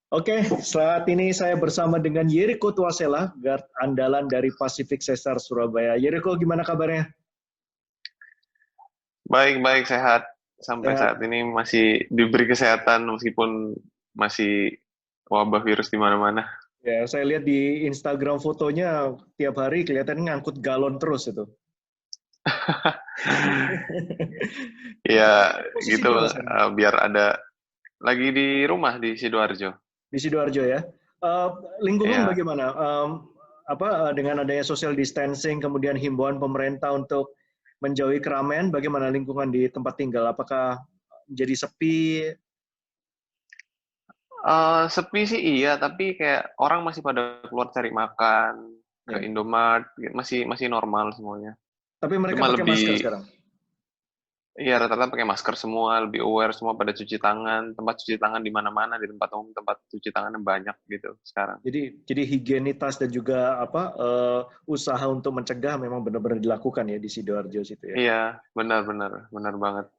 Oke, saat ini saya bersama dengan Yeriko Tuasela, guard andalan dari Pacific Cesar Surabaya. Yeriko, gimana kabarnya? Baik, sehat. Sampai Sehat. saat ini masih diberi kesehatan meskipun masih wabah virus di mana-mana. Ya, saya lihat di Instagram fotonya tiap hari kelihatan ngangkut galon terus itu. Ya, Posisi di gitu mana sekarang? biar ada lagi di rumah di Sidoarjo. Di Sidoarjo ya. Eh, Lingkungan Ya. bagaimana? Dengan adanya social distancing, kemudian himbauan pemerintah untuk menjauhi keramaian, bagaimana lingkungan di tempat tinggal? Apakah jadi sepi? Sepi sih iya, tapi kayak orang masih pada keluar cari makan ke Ya. Indomart, masih normal semuanya. Tapi mereka Cuma pakai masker lebih, sekarang. iya rata-rata pakai masker semua, lebih aware semua pada cuci tangan, tempat cuci tangan di mana-mana, di tempat umum tempat cuci tangannya banyak gitu sekarang. Jadi higienitas dan juga usaha untuk mencegah memang benar-benar dilakukan ya di Sidoarjo situ ya. Iya, benar banget.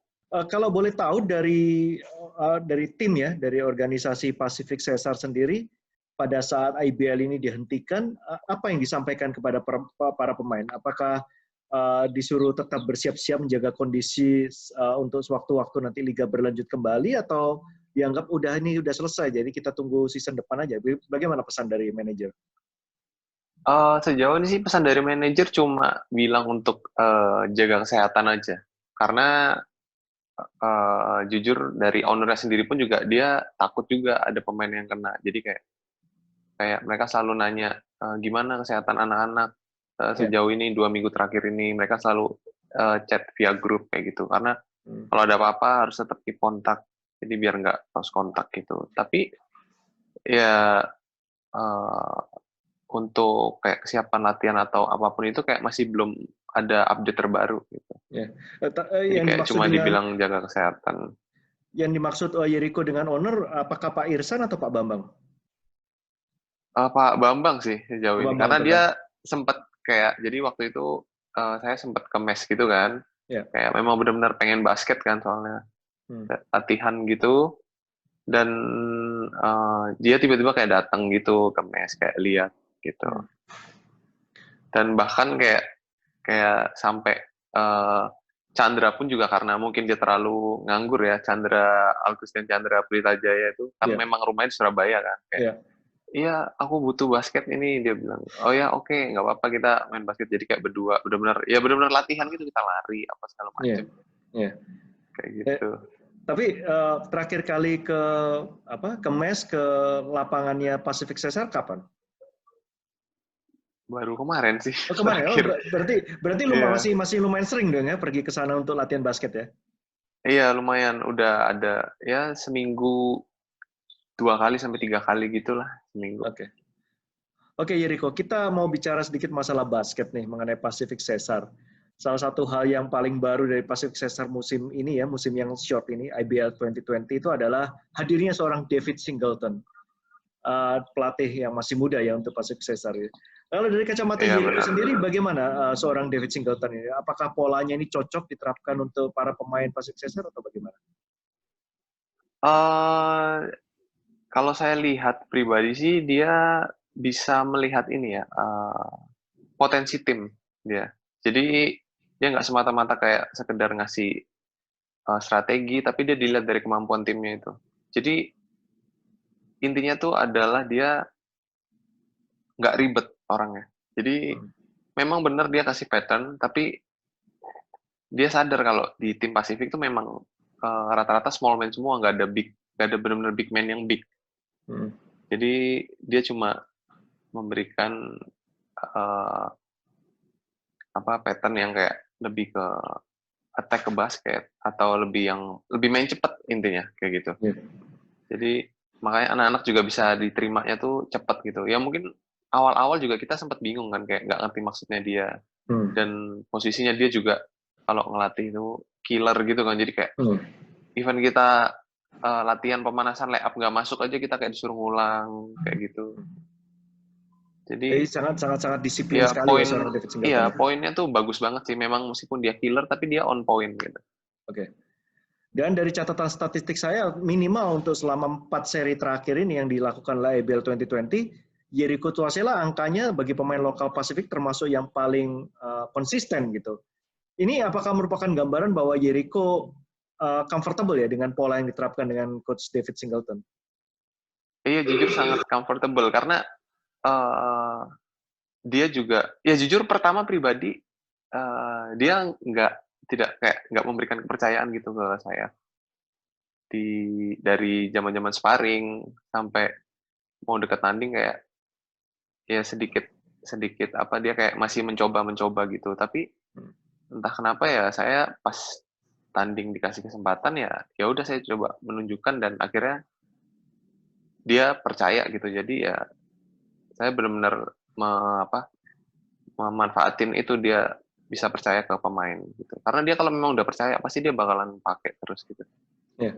Kalau boleh tahu dari tim ya, dari organisasi Pacific Cesar sendiri, pada saat IBL ini dihentikan, apa yang disampaikan kepada para pemain? Apakah disuruh tetap bersiap-siap menjaga kondisi untuk sewaktu-waktu nanti liga berlanjut kembali, atau dianggap ini udah selesai, jadi kita tunggu season depan aja? Bagaimana pesan dari manajer? Sejauh ini sih pesan dari manajer cuma bilang untuk jaga kesehatan aja. Karena jujur dari ownernya sendiri pun juga dia takut juga ada pemain yang kena. Jadi kayak mereka selalu nanya gimana kesehatan anak-anak Ya. sejauh ini 2 minggu terakhir ini mereka selalu chat via grup kayak gitu. Karena kalau ada apa-apa harus tetap keep kontak. Jadi biar nggak lost kontak gitu. Tapi ya untuk kayak kesiapan latihan atau apapun itu kayak masih belum ada update terbaru gitu. Ya. Jadi Yang kayak dimaksud cuma dengan dibilang jaga kesehatan. Yeriko dengan owner, apakah Pak Irsan atau Pak Bambang? Pak Bambang sih sejauh Pak ini Bambang karena dia tetap. sempat kayak jadi waktu itu saya sempat ke mes gitu kan. Ya. Kayak memang benar-benar pengen basket kan soalnya latihan gitu dan dia tiba-tiba kayak datang gitu ke mes kayak lihat gitu. Dan bahkan kayak sampai Chandra pun juga karena mungkin dia terlalu nganggur ya, Augustin Chandra Pelita Jaya itu kan Ya. memang rumahnya di Surabaya kan, kayak Ya. iya aku butuh basket ini, dia bilang oh ya oke, nggak apa-apa kita main basket, jadi kayak berdua benar-benar latihan gitu, kita lari apa segala Ya. macem Ya. kayak gitu. Tapi terakhir kali ke mes ke lapangannya Pacific Cesar kapan? Baru kemarin sih Oh, kemarin. Oh, terakhir. berarti Iya, masih lumayan sering dong ya pergi ke sana untuk latihan basket ya? iya lumayan udah ada ya seminggu 2 kali sampai 3 kali gitulah seminggu. Oke. Oke, Yeriko, kita mau bicara sedikit masalah basket nih mengenai Pacific Cesar. Salah satu hal yang paling baru dari Pacific Cesar musim ini ya, musim yang short ini, IBL 2020 itu adalah hadirnya seorang David Singleton, pelatih yang masih muda ya untuk Pacific Cesar. Ya. Kalau dari kacamata Iya Yeriko benar. sendiri, bagaimana seorang David Singleton ini? Apakah polanya ini cocok diterapkan untuk para pemain Pacific Cesar atau bagaimana? Eh, Kalau saya lihat pribadi sih dia bisa melihat ini ya, potensi tim dia. Jadi dia nggak semata-mata kayak sekedar ngasih strategi, tapi dia dilihat dari kemampuan timnya itu. Jadi intinya tuh adalah dia nggak ribet orangnya. Jadi memang benar dia kasih pattern, tapi dia sadar kalau di tim Pasifik tuh memang rata-rata small man semua, nggak ada benar-benar big man yang big. Jadi dia cuma memberikan pattern yang kayak lebih ke attack ke basket atau lebih main cepat intinya kayak gitu. Jadi makanya anak-anak juga bisa diterimanya tuh cepat gitu. Ya mungkin awal-awal juga kita sempat bingung kan kayak nggak ngerti maksudnya dia dan posisinya dia juga kalau ngelatih itu killer gitu kan. Jadi kayak even kita latihan pemanasan layup nggak masuk aja kita kayak disuruh ngulang kayak gitu. Jadi Jadi sangat disiplin sekali ya seorang David Singleton. poinnya tuh bagus banget sih. Memang meskipun dia killer, tapi dia on point gitu. Oke. Dan dari catatan statistik saya, minimal untuk selama 4 seri terakhir ini yang dilakukan oleh IBL 2020, Jericho Tuasela angkanya bagi pemain lokal Pasifik termasuk yang paling konsisten gitu. Ini apakah merupakan gambaran bahwa Jericho comfortable ya dengan pola yang diterapkan dengan Coach David Singleton? Iya, jujur sangat comfortable karena dia juga, ya jujur pertama pribadi dia nggak memberikan kepercayaan gitu ke saya dari zaman-zaman sparring sampai mau deket tanding kayak ya sedikit apa dia kayak masih mencoba gitu, tapi entah kenapa ya saya pas tanding dikasih kesempatan ya udah saya coba menunjukkan dan akhirnya dia percaya gitu. Jadi ya saya benar-benar memanfaatin itu dia bisa percaya ke pemain gitu. Karena dia kalau memang udah percaya pasti dia bakalan pakai terus gitu. Ya.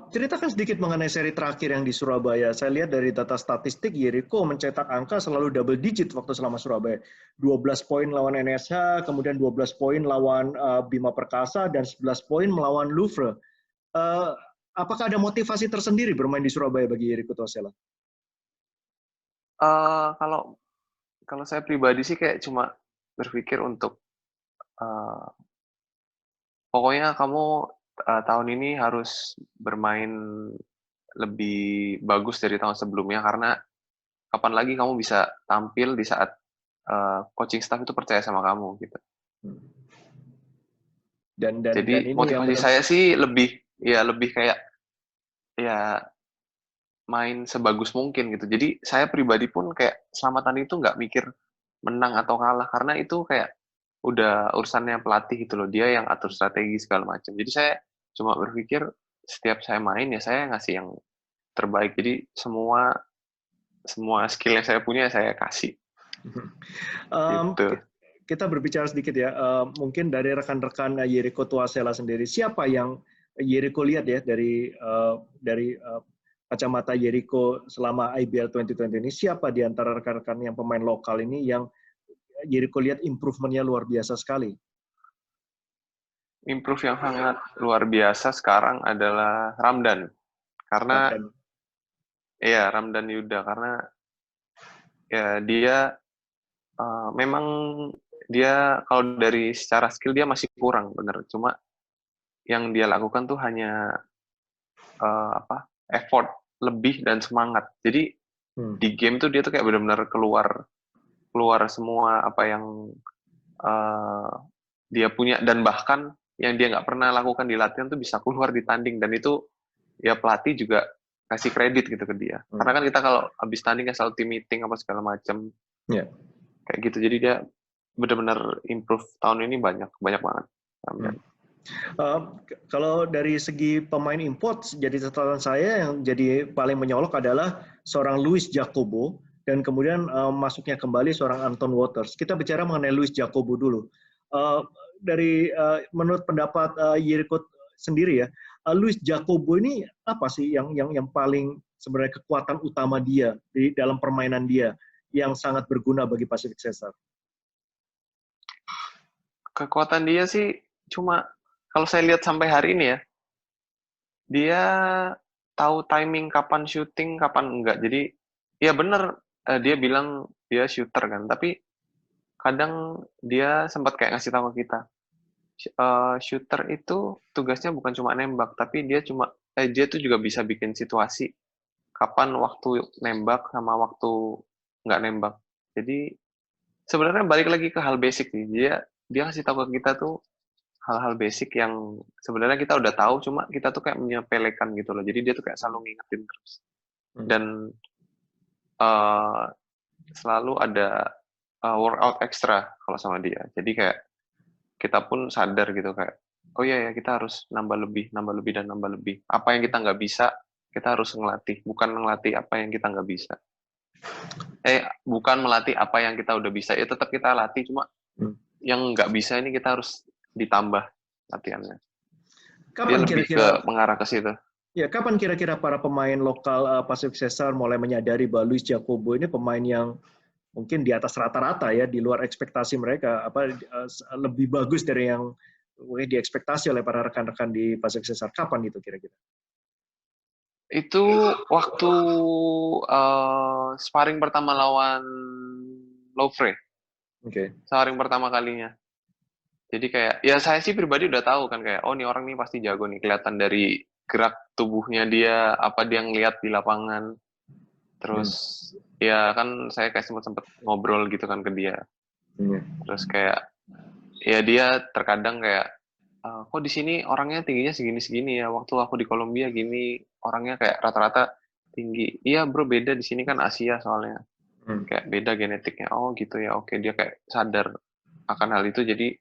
Ceritakan sedikit mengenai seri terakhir yang di Surabaya. Saya lihat dari data statistik, Jericho mencetak angka selalu double digit waktu selama Surabaya. 12 poin lawan NSH, kemudian 12 poin lawan Bima Perkasa, dan 11 poin melawan Louvre. Apakah ada motivasi tersendiri bermain di Surabaya bagi Jericho Tuasela? Kalau saya pribadi sih kayak cuma berpikir untuk pokoknya kamu tahun ini harus bermain lebih bagus dari tahun sebelumnya karena kapan lagi kamu bisa tampil di saat coaching staff itu percaya sama kamu gitu. Dan Jadi ini yang motivasi saya sih lebih kayak ya main sebagus mungkin gitu. Jadi saya pribadi pun kayak selamatan itu nggak mikir menang atau kalah karena itu kayak udah urusannya pelatih gitu loh, dia yang atur strategi segala macam. Jadi saya cuma berpikir setiap saya main ya saya ngasih yang terbaik. Jadi semua skill yang saya punya saya kasih. Gitu. Kita berbicara sedikit ya, mungkin dari rekan-rekan Jericho Tuasela sendiri, siapa yang Jericho lihat ya dari kacamata Jericho selama IBL 2020 ini, siapa di antara rekan-rekan yang pemain lokal ini yang Jericho lihat improve-nya luar biasa sekali? Improve yang sangat luar biasa sekarang adalah Ramdan. Karena Ramdan Yuda karena ya dia memang dia kalau dari secara skill dia masih kurang bener. Cuma yang dia lakukan tuh hanya effort lebih dan semangat. Jadi di game tuh dia tuh kayak benar-benar keluar semua apa yang dia punya dan bahkan yang dia nggak pernah lakukan di latihan tuh bisa keluar di tanding dan itu ya pelatih juga kasih kredit gitu ke dia. Karena kan kita kalau habis tanding kan selalu team meeting apa segala macam. Kayak gitu. Jadi dia benar-benar improve tahun ini banyak banget. Kalau dari segi pemain import, jadi catatan saya yang jadi paling menyolok adalah seorang Luis Jacobo dan kemudian masuknya kembali seorang Anton Waters. Kita bicara mengenai Luis Jacobo dulu. Menurut pendapat Jericho sendiri ya, Luis Jacobo ini apa sih yang paling sebenarnya kekuatan utama dia di dalam permainan dia yang sangat berguna bagi Pacific Cesar? Kekuatan dia sih cuma kalau saya lihat sampai hari ini ya, dia tahu timing kapan syuting, kapan enggak. Jadi ya benar dia bilang dia shooter kan, tapi kadang dia sempat kayak ngasih tahu ke kita. Shooter itu tugasnya bukan cuma nembak, tapi dia tuh juga bisa bikin situasi kapan waktu nembak sama waktu nggak nembak. Jadi sebenarnya balik lagi ke hal basic nih. Dia kasih tahu ke kita tuh hal-hal basic yang sebenarnya kita udah tahu, cuma kita tuh kayak menyepelekan gitu loh. Jadi dia tuh kayak selalu ngingetin terus. Dan selalu ada workout extra kalau sama dia. Jadi kayak kita pun sadar gitu kayak, oh iya ya kita harus nambah lebih. Apa yang kita nggak bisa, kita harus ngelatih. Bukan ngelatih apa yang kita nggak bisa. Bukan melatih apa yang kita udah bisa. Ya tetap kita latih, cuma yang nggak bisa ini kita harus ditambah latihannya. Kapan kira-kira mengarah ke situ? Ya, kapan kira-kira para pemain lokal Pacific Cesar mulai menyadari bahwa Luis Jacobo ini pemain yang mungkin di atas rata-rata ya, di luar ekspektasi mereka, lebih bagus dari yang mungkin diekspektasi oleh para rekan-rekan di Pacific Cesar? Kapan itu kira-kira? Itu waktu sparring pertama lawan Lovre, Oke. sparring pertama kalinya. Jadi kayak, ya saya sih pribadi udah tahu kan kayak, oh nih orang nih pasti jago nih, kelihatan dari gerak tubuhnya dia, apa dia ngeliat di lapangan. Terus ya kan saya kayak sempet ngobrol gitu kan ke dia. Terus kayak, ya dia terkadang kayak, kok di sini orangnya tingginya segini-segini ya, waktu aku di Kolombia gini, orangnya kayak rata-rata tinggi. Iya bro, beda di sini kan Asia soalnya. Kayak beda genetiknya. Oh gitu ya, oke. Dia kayak sadar akan hal itu, jadi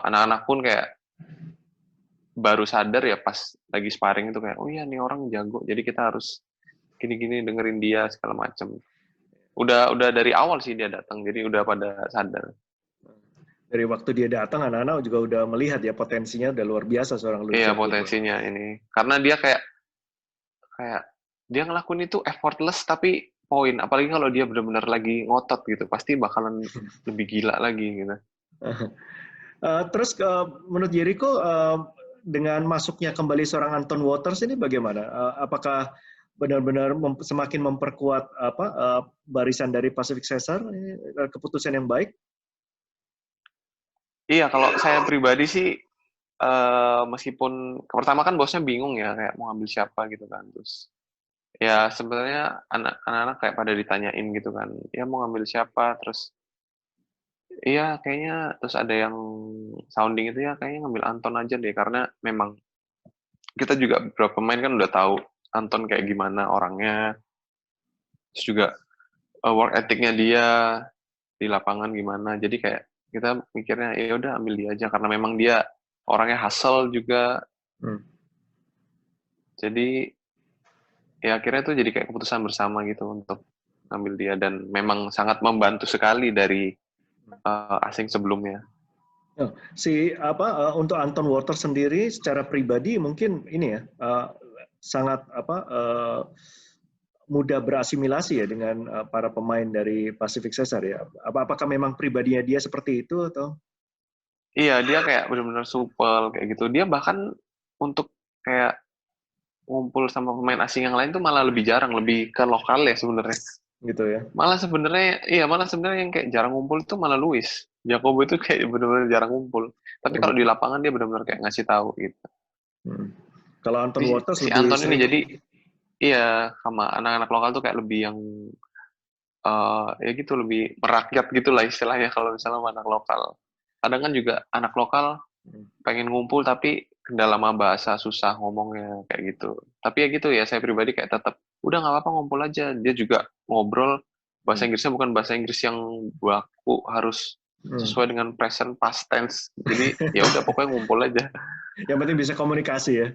anak-anak pun kayak baru sadar ya pas lagi sparring itu kayak, oh iya nih orang jago, jadi kita harus gini-gini dengerin dia segala macem. Udah dari awal sih dia datang, jadi udah pada sadar. Dari waktu dia datang, anak-anak juga udah melihat ya potensinya udah luar biasa seorang Iya Lucian Pulpo. potensinya ini, karena dia kayak dia ngelakuin itu effortless tapi poin, apalagi kalau dia benar-benar lagi ngotot gitu, pasti bakalan lebih gila lagi gitu. Terus menurut Jericho, dengan masuknya kembali seorang Anton Waters ini bagaimana? Apakah benar-benar semakin memperkuat barisan dari Pacific Cesar? Ini keputusan yang baik? Iya, kalau saya pribadi sih meskipun pertama kan bosnya bingung ya kayak mau ambil siapa gitu kan, terus ya sebenarnya anak-anak kayak pada ditanyain gitu kan, ya mau ngambil siapa, terus iya kayaknya terus ada yang sounding itu ya kayaknya ngambil Anton aja deh, karena memang kita juga beberapa pemain kan udah tahu Anton kayak gimana orangnya, terus juga work ethicnya dia di lapangan gimana, jadi kayak kita mikirnya ya udah ambil dia aja karena memang dia orangnya hustle juga. Jadi ya akhirnya tuh jadi kayak keputusan bersama gitu untuk ngambil dia, dan memang sangat membantu sekali dari asing sebelumnya. Untuk Anton Waters sendiri secara pribadi mungkin ini ya sangat mudah berasimilasi ya dengan para pemain dari Pacific Cesar ya. Apakah memang pribadinya dia seperti itu atau? Iya, dia kayak benar-benar supel kayak gitu. Dia bahkan untuk kayak ngumpul sama pemain asing yang lain tuh malah lebih jarang, lebih ke lokal ya sebenarnya. Gitu ya. Malah sebenarnya yang kayak jarang ngumpul itu malah Luis. Jacobo itu kayak benar-benar jarang ngumpul. Tapi Oh kalau di gitu. lapangan dia benar-benar kayak ngasih tahu gitu. Kalau Anton Waters Si lebih Anton ini sering. jadi iya sama anak-anak lokal tuh kayak lebih yang ya gitu lebih merakyat gitulah istilahnya kalau misalnya sama anak lokal. Kadang kan juga anak lokal pengen ngumpul tapi kendala sama bahasa susah ngomongnya kayak gitu. Tapi ya gitu ya saya pribadi kayak tetap udah nggak apa-apa ngumpul aja. Dia juga ngobrol bahasa Inggrisnya bukan bahasa Inggris yang baku, harus sesuai dengan present past tense. Jadi ya udah pokoknya ngumpul aja. Yang penting bisa komunikasi ya.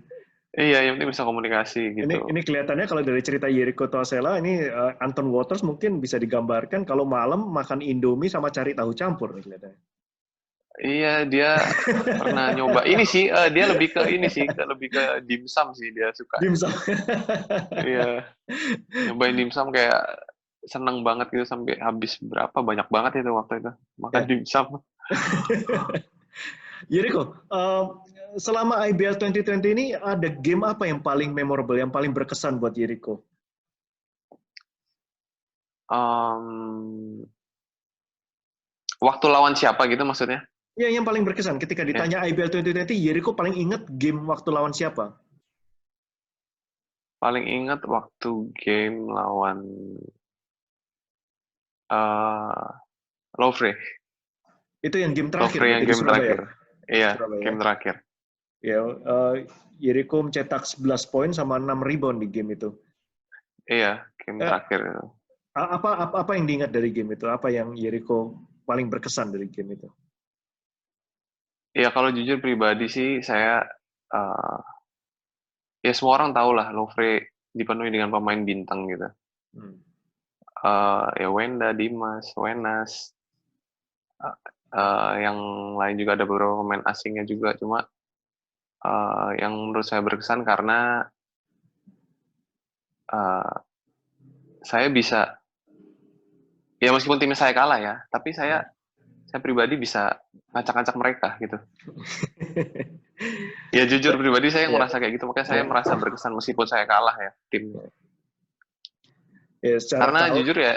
Iya, yang penting bisa komunikasi gitu. Ini kelihatannya kalau dari cerita Jericho Tosela ini Anton Waters mungkin bisa digambarkan kalau malam makan Indomie sama cari tahu campur nih kelihatannya. Iya, dia pernah nyoba ini sih, dia lebih ke ini sih, lebih ke dimsum sih dia sukanya. Dimsum. Iya, nyobain dimsum kayak seneng banget gitu sampai habis berapa banyak banget itu waktu itu makan Ya. dimsum. Jericho, selama IBL 2020 ini ada game apa yang paling memorable, yang paling berkesan buat Jericho? Waktu lawan siapa gitu maksudnya? Ya, yang paling berkesan ketika Ya, ditanya IBL 2020, Jericho paling inget game waktu lawan siapa? paling ingat waktu game lawan uh, Lovre. Itu yang game terakhir Lovre yang berarti di game Surabaya. terakhir. Iya, Surabaya. game terakhir. Ya, Jericho mencetak 11 poin sama 6 rebound di game itu. Iya, game Eh, terakhir itu. apa yang diingat dari game itu? Apa yang Jericho paling berkesan dari game itu? Ya kalau jujur pribadi sih saya uh, ya semua orang tahu lah Lovre dipenuhi dengan pemain bintang gitu. Ya Wenda, Dimas, Wenas, yang lain juga ada beberapa pemain asingnya juga. Cuma yang menurut saya berkesan karena saya bisa, ya meskipun tim saya kalah ya, tapi saya saya pribadi bisa ngacak-ngacak mereka gitu. Ya jujur pribadi saya Ya, merasa kayak gitu, makanya saya ya, merasa berkesan meskipun saya kalah ya tim. ya, secara Karena tahu. jujur ya,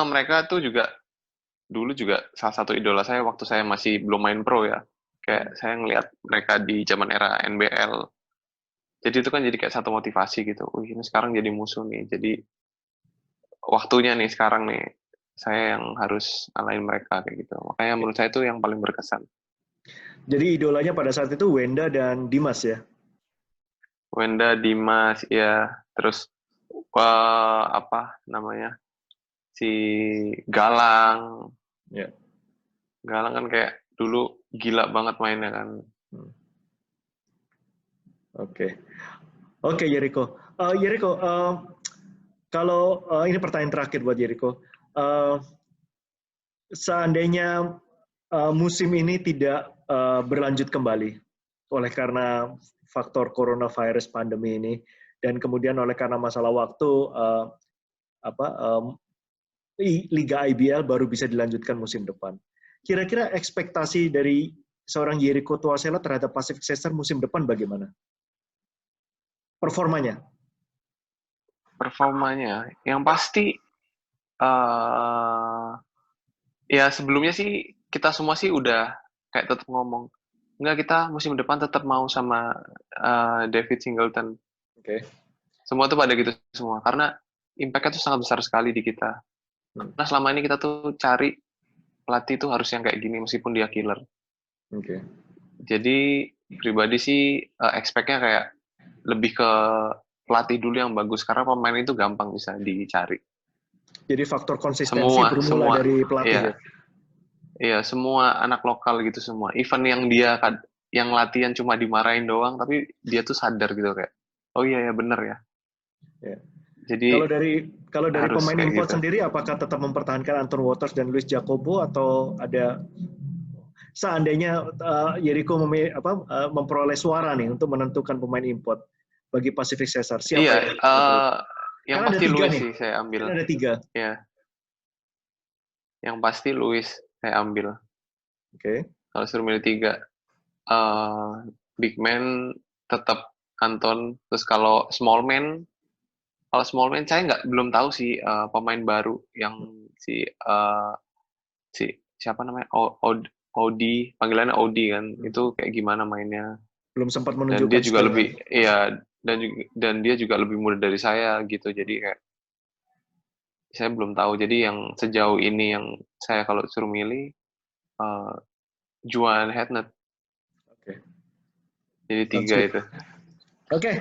mereka tuh juga dulu juga salah satu idola saya waktu saya masih belum main pro ya. Kayak saya ngelihat mereka di zaman era NBL. Jadi itu kan jadi kayak satu motivasi gitu. Wih, ini sekarang jadi musuh nih. Jadi waktunya nih sekarang nih saya yang harus ngalahin mereka kayak gitu. Makanya menurut saya itu yang paling berkesan. Jadi idolanya pada saat itu Wenda dan Dimas ya. Wenda, Dimas, ya, terus apa namanya si Galang. Ya. Galang kan kayak dulu gila banget mainnya kan. Oke, oke Jericho. Jericho, kalau ini pertanyaan terakhir buat Jericho. Seandainya musim ini tidak berlanjut kembali oleh karena faktor coronavirus pandemi ini dan kemudian oleh karena masalah waktu Liga IBL baru bisa dilanjutkan musim depan. Kira-kira ekspektasi dari seorang Jericho Tuasela terhadap Pacific Caesar musim depan bagaimana? Performanya? Performanya, yang pasti ya sebelumnya sih kita semua sih udah kayak tetap ngomong, enggak kita musim depan tetap mau sama David Singleton. Oke. Semua tuh pada gitu semua, karena impact-nya tuh sangat besar sekali di kita. Karena selama ini kita tuh cari pelatih tuh harus yang kayak gini meskipun dia killer. Oke. Jadi pribadi sih expect-nya kayak lebih ke pelatih dulu yang bagus, karena pemain itu gampang bisa dicari. Jadi faktor konsistensi Semua, bermula semua, dari pelatih iya, ya? iya, semua anak lokal gitu semua. Even yang dia yang latihan cuma dimarahin doang, tapi dia tuh sadar gitu kayak, oh iya ya bener ya. Ya. Jadi Kalau dari harus pemain kayak import gitu. sendiri, apakah tetap mempertahankan Anton Waters dan Luis Jacobo atau ada seandainya Jericho memperoleh suara nih untuk menentukan pemain import bagi Pacific Caesar, siapa Iya, yang dipilih? yang Kan ada pasti tiga Luis nih, sih saya kan ambil. ada tiga. Ya, yang pasti Luis saya ambil. Oke. Kalau suruh milih tiga, big man tetap Anton. Terus kalau small man saya belum tahu sih pemain baru yang si si siapa namanya Odi, panggilannya Odi kan, itu kayak gimana mainnya. Belum sempat Dan dia menunjukkan juga skill-nya. lebih, iya, dan dia juga lebih muda dari saya gitu. Jadi kayak saya belum tahu. Jadi yang sejauh ini yang saya kalau suruh milih uh, Juan Hednett. Oke. Jadi Sounds tiga good. itu. Oke,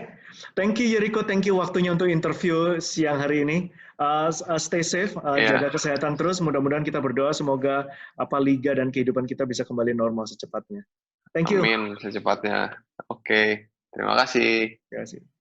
thank you Jericho, thank you waktunya untuk interview siang hari ini. Stay safe, Iya, jaga kesehatan terus. Mudah-mudahan kita berdoa semoga liga dan kehidupan kita bisa kembali normal secepatnya. Thank you. amin secepatnya. Oke, terima kasih. Terima kasih.